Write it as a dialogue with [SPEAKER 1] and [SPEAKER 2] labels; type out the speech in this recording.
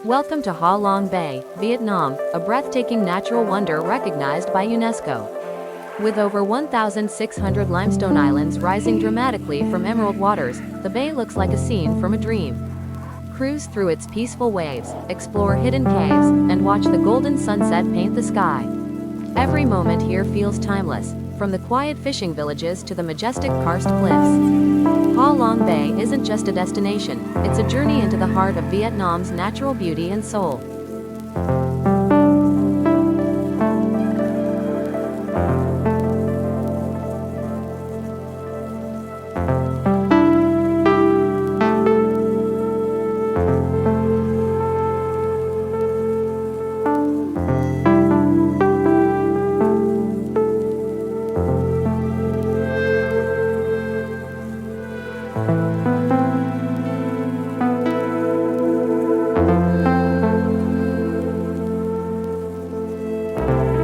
[SPEAKER 1] Welcome to Ha Long Bay, Vietnam, a breathtaking natural wonder recognized by UNESCO. With over 1,600 limestone islands rising dramatically from emerald waters, the bay looks like a scene from a dream. Cruise through its peaceful waves, explore hidden caves, and watch the golden sunset paint the sky. Every moment here feels timeless, from the quiet fishing villages to the majestic karst cliffs. Ha Long Bay isn't just a destination, it's a journey into the heart of Vietnam's natural beauty and soul.